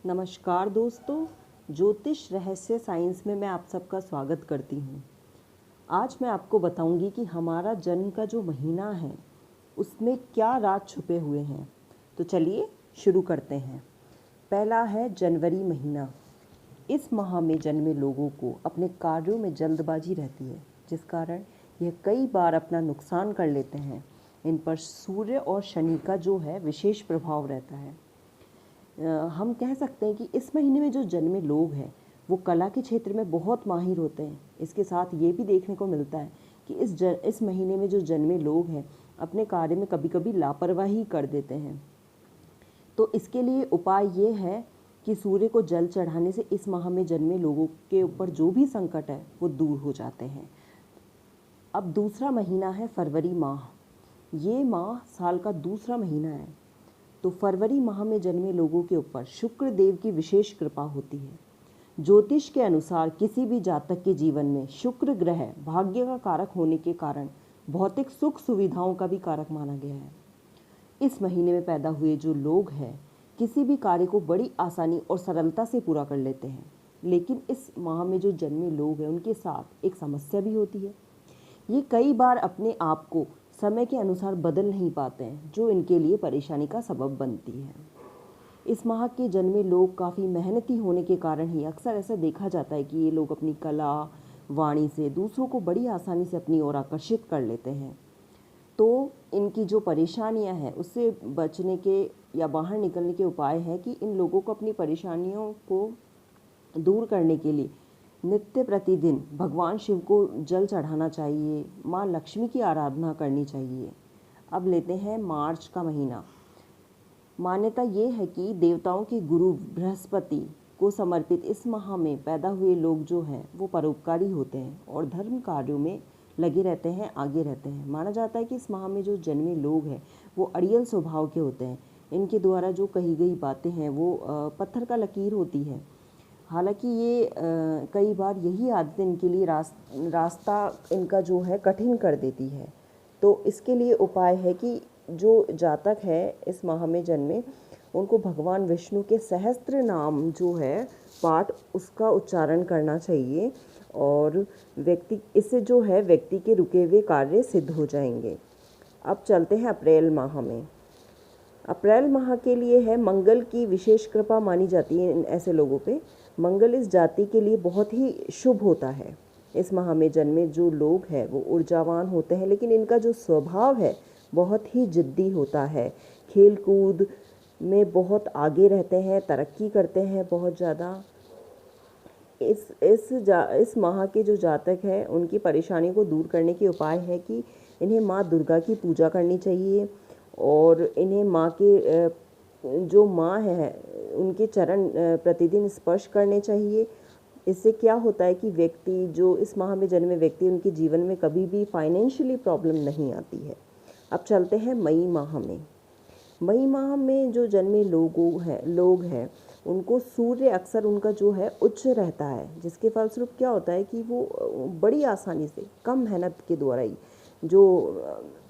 नमस्कार दोस्तों, ज्योतिष रहस्य साइंस में मैं आप सबका स्वागत करती हूँ। आज मैं आपको बताऊंगी कि हमारा जन्म का जो महीना है उसमें क्या राज छुपे हुए हैं। तो चलिए शुरू करते हैं। पहला है जनवरी महीना। इस माह में जन्मे लोगों को अपने कार्यों में जल्दबाजी रहती है, जिस कारण यह कई बार अपना नुकसान कर लेते हैं। इन पर सूर्य और शनि का जो है विशेष प्रभाव रहता है। हम कह सकते हैं कि इस महीने में जो जन्मे लोग हैं वो कला के क्षेत्र में बहुत माहिर होते हैं। इसके साथ ये भी देखने को मिलता है कि इस महीने में जो जन्मे लोग हैं अपने कार्य में कभी कभी लापरवाही कर देते हैं। तो इसके लिए उपाय ये है कि सूर्य को जल चढ़ाने से इस माह में जन्मे लोगों के ऊपर जो भी संकट है वो दूर हो जाते हैं। अब दूसरा महीना है फरवरी माह। ये माह साल का दूसरा महीना है। तो फरवरी माह में जन्मे लोगों के ऊपर शुक्र देव की विशेष कृपा होती है। ज्योतिष के अनुसार किसी भी जातक के जीवन में शुक्र ग्रह भाग्य का कारक होने के कारण भौतिक सुख सुविधाओं का भी कारक माना गया है। इस महीने में पैदा हुए जो लोग हैं किसी भी कार्य को बड़ी आसानी और सरलता से पूरा कर लेते हैं। लेकिन इस माह में जो जन्मे लोग हैं उनके साथ एक समस्या भी होती है। ये कई बार अपने आप को समय के अनुसार बदल नहीं पाते हैं, जो इनके लिए परेशानी का सबब बनती है। इस माह के जन्मे लोग काफ़ी मेहनती होने के कारण ही अक्सर ऐसा देखा जाता है कि ये लोग अपनी कला वाणी से दूसरों को बड़ी आसानी से अपनी ओर आकर्षित कर लेते हैं। तो इनकी जो परेशानियां हैं उससे बचने के या बाहर निकलने के उपाय है कि इन लोगों को अपनी परेशानियों को दूर करने के लिए नित्य प्रतिदिन भगवान शिव को जल चढ़ाना चाहिए, माँ लक्ष्मी की आराधना करनी चाहिए। अब लेते हैं मार्च का महीना। मान्यता ये है कि देवताओं के गुरु बृहस्पति को समर्पित इस माह में पैदा हुए लोग जो हैं वो परोपकारी होते हैं और धर्म कार्यों में लगे रहते हैं, आगे रहते हैं। माना जाता है कि इस माह में जो जन्मे लोग हैं वो अड़ियल स्वभाव के होते हैं। इनके द्वारा जो कही गई बातें हैं वो पत्थर का लकीर होती है। हालांकि ये कई बार यही आदत इनके लिए रास्ता इनका जो है कठिन कर देती है। तो इसके लिए उपाय है कि जो जातक है इस माह में जन्मे उनको भगवान विष्णु के सहस्त्र नाम जो है पाठ उसका उच्चारण करना चाहिए और इससे जो है व्यक्ति के रुके हुए कार्य सिद्ध हो जाएंगे। अब चलते हैं अप्रैल माह में। अप्रैल माह के लिए है मंगल की विशेष कृपा मानी जाती है ऐसे लोगों पे। मंगल इस जाति के लिए बहुत ही शुभ होता है। इस माह में जन्मे जो लोग हैं वो ऊर्जावान होते हैं, लेकिन इनका जो स्वभाव है बहुत ही जिद्दी होता है। खेल कूद में बहुत आगे रहते हैं, तरक्की करते हैं बहुत ज़्यादा। इस माह के जो जातक हैं उनकी परेशानी को दूर करने के उपाय है कि इन्हें माँ दुर्गा की पूजा करनी चाहिए और इन्हें माँ के जो माँ है उनके चरण प्रतिदिन स्पर्श करने चाहिए। इससे क्या होता है कि व्यक्ति जो इस माह में जन्मे व्यक्ति उनके जीवन में कभी भी फाइनेंशियली प्रॉब्लम नहीं आती है। अब चलते हैं मई माह में। मई माह में जो जन्मे लोग हैं उनको सूर्य अक्सर उनका जो है उच्च रहता है, जिसके फलस्वरूप क्या होता है कि वो बड़ी आसानी से कम मेहनत के द्वारा ही जो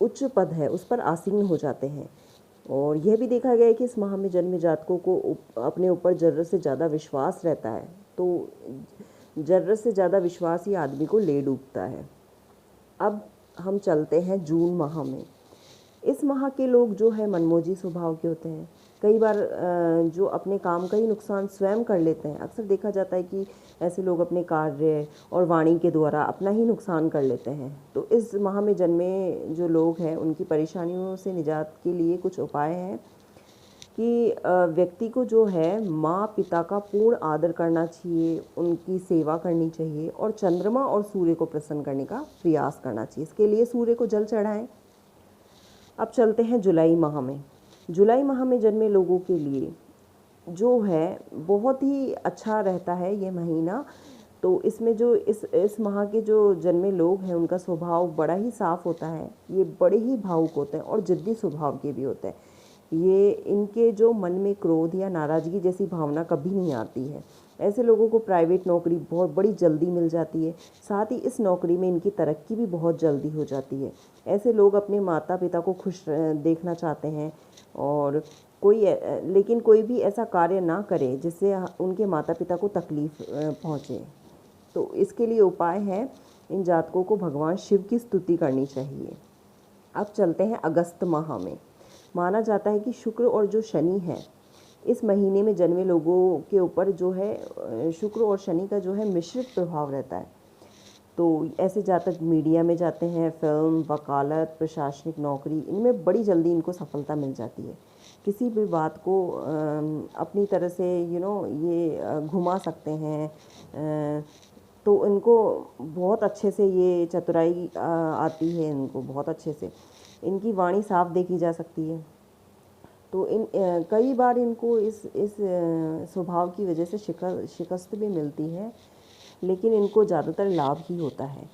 उच्च पद है उस पर आसीन हो जाते हैं। और यह भी देखा गया है कि इस माह में जन्मे जातकों को अपने ऊपर ज़रूरत से ज़्यादा विश्वास रहता है। तो ज़रूरत से ज़्यादा विश्वास ही आदमी को ले डूबता है। अब हम चलते हैं जून माह में। इस माह के लोग जो है मनमोजी स्वभाव के होते हैं। कई बार जो अपने काम का ही नुकसान स्वयं कर लेते हैं। अक्सर देखा जाता है कि ऐसे लोग अपने कार्य और वाणी के द्वारा अपना ही नुकसान कर लेते हैं। तो इस माह में जन्मे जो लोग हैं उनकी परेशानियों से निजात के लिए कुछ उपाय हैं कि व्यक्ति को जो है माँ पिता का पूर्ण आदर करना चाहिए, उनकी सेवा करनी चाहिए और चंद्रमा और सूर्य को प्रसन्न करने का प्रयास करना चाहिए। इसके लिए सूर्य को जल चढ़ाएं। अब चलते हैं जुलाई माह में। जुलाई माह में जन्मे लोगों के लिए जो है बहुत ही अच्छा रहता है ये महीना। तो इसमें जो इस माह के जो जन्मे लोग हैं उनका स्वभाव बड़ा ही साफ होता है। ये बड़े ही भावुक होते हैं और जिद्दी स्वभाव के भी होते हैं। ये इनके जो मन में क्रोध या नाराज़गी जैसी भावना कभी नहीं आती है। ऐसे लोगों को प्राइवेट नौकरी बहुत बड़ी जल्दी मिल जाती है। साथ ही इस नौकरी में इनकी तरक्की भी बहुत जल्दी हो जाती है। ऐसे लोग अपने माता पिता को खुश देखना चाहते हैं और लेकिन कोई भी ऐसा कार्य ना करे जिससे उनके माता पिता को तकलीफ़ पहुँचे। तो इसके लिए उपाय है, इन जातकों को भगवान शिव की स्तुति करनी चाहिए। अब चलते हैं अगस्त माह में। माना जाता है कि शुक्र और जो शनि है, इस महीने में जन्मे लोगों के ऊपर जो है शुक्र और शनि का जो है मिश्रित प्रभाव रहता है। तो ऐसे जातक मीडिया में जाते हैं, फिल्म, वकालत, प्रशासनिक नौकरी, इनमें बड़ी जल्दी इनको सफलता मिल जाती है। किसी भी बात को अपनी तरह से ये घुमा सकते हैं। तो इनको बहुत अच्छे से ये चतुराई आती है, इनको बहुत अच्छे से इनकी वाणी साफ देखी जा सकती है। तो कई बार इनको इस स्वभाव की वजह से शिकस्त भी मिलती है, लेकिन इनको ज़्यादातर लाभ ही होता है।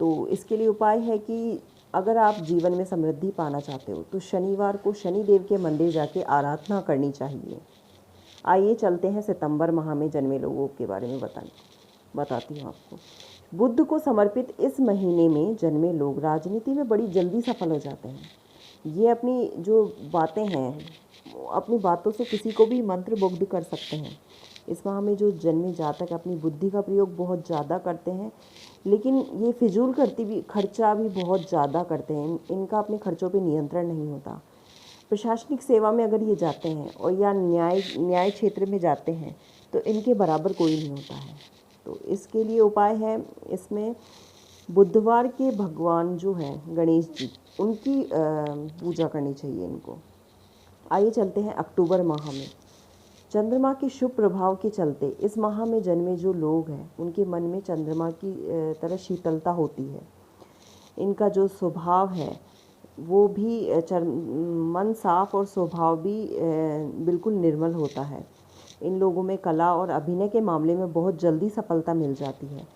तो इसके लिए उपाय है कि अगर आप जीवन में समृद्धि पाना चाहते हो तो शनिवार को शनि देव के मंदिर जाके आराधना करनी चाहिए। आइए चलते हैं सितंबर माह में जन्मे लोगों के बारे में बताती हूँ आपको। बुध को समर्पित इस महीने में जन्मे लोग राजनीति में बड़ी जल्दी सफल हो जाते हैं। ये अपनी जो बातें हैं, अपनी बातों से किसी को भी मंत्रमुग्ध कर सकते हैं। इस माह में जो जन्मे जातक अपनी बुद्धि का प्रयोग बहुत ज़्यादा करते हैं, लेकिन ये फिजूल खर्चा भी बहुत ज़्यादा करते हैं। इनका अपने खर्चों पे नियंत्रण नहीं होता। प्रशासनिक सेवा में अगर ये जाते हैं और या न्याय क्षेत्र में जाते हैं तो इनके बराबर कोई नहीं होता है। तो इसके लिए उपाय है, इसमें बुधवार के भगवान जो हैं गणेश जी, उनकी पूजा करनी चाहिए इनको। आइए चलते हैं अक्टूबर माह में। चंद्रमा के शुभ प्रभाव के चलते इस माह में जन्मे जो लोग हैं उनके मन में चंद्रमा की तरह शीतलता होती है। इनका जो स्वभाव है वो भी मन साफ और स्वभाव भी बिल्कुल निर्मल होता है। इन लोगों में कला और अभिनय के मामले में बहुत जल्दी सफलता मिल जाती है।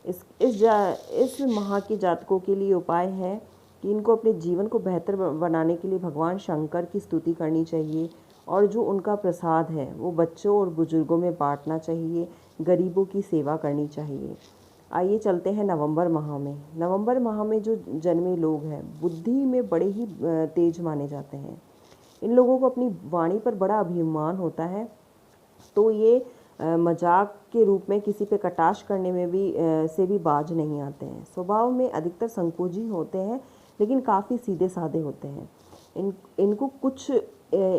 इस माह के जातकों के लिए उपाय है कि इनको अपने जीवन को बेहतर बनाने के लिए भगवान शंकर की स्तुति करनी चाहिए और जो उनका प्रसाद है वो बच्चों और बुजुर्गों में बांटना चाहिए, गरीबों की सेवा करनी चाहिए। आइए चलते हैं नवंबर माह में। नवंबर माह में जो जन्मे लोग हैं बुद्धि में बड़े ही तेज माने जाते हैं। इन लोगों को अपनी वाणी पर बड़ा अभिमान होता है, तो ये मजाक के रूप में किसी पे कटाक्ष करने में भी से भी बाज नहीं आते हैं। स्वभाव में अधिकतर संकोची होते हैं, लेकिन काफ़ी सीधे साधे होते हैं।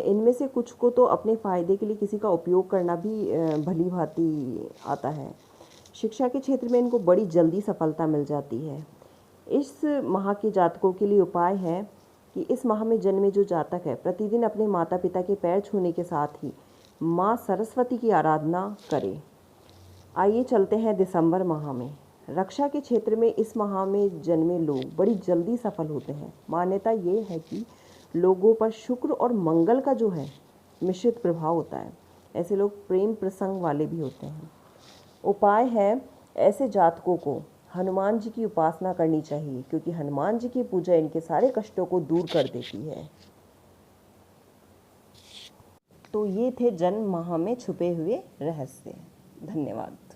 इनमें से कुछ को तो अपने फ़ायदे के लिए किसी का उपयोग करना भी भली भांति आता है। शिक्षा के क्षेत्र में इनको बड़ी जल्दी सफलता मिल जाती है। इस माह के जातकों के लिए उपाय है कि इस माह में जन्मे जो जातक है प्रतिदिन अपने माता पिता के पैर छूने के साथ ही माँ सरस्वती की आराधना करें। आइए चलते हैं दिसंबर माह में। रक्षा के क्षेत्र में इस माह में जन्मे लोग बड़ी जल्दी सफल होते हैं। मान्यता ये है कि लोगों पर शुक्र और मंगल का जो है मिश्रित प्रभाव होता है। ऐसे लोग प्रेम प्रसंग वाले भी होते हैं। उपाय है, ऐसे जातकों को हनुमान जी की उपासना करनी चाहिए, क्योंकि हनुमान जी की पूजा इनके सारे कष्टों को दूर कर देती है। तो ये थे जन्म माह में छुपे हुए रहस्य। धन्यवाद।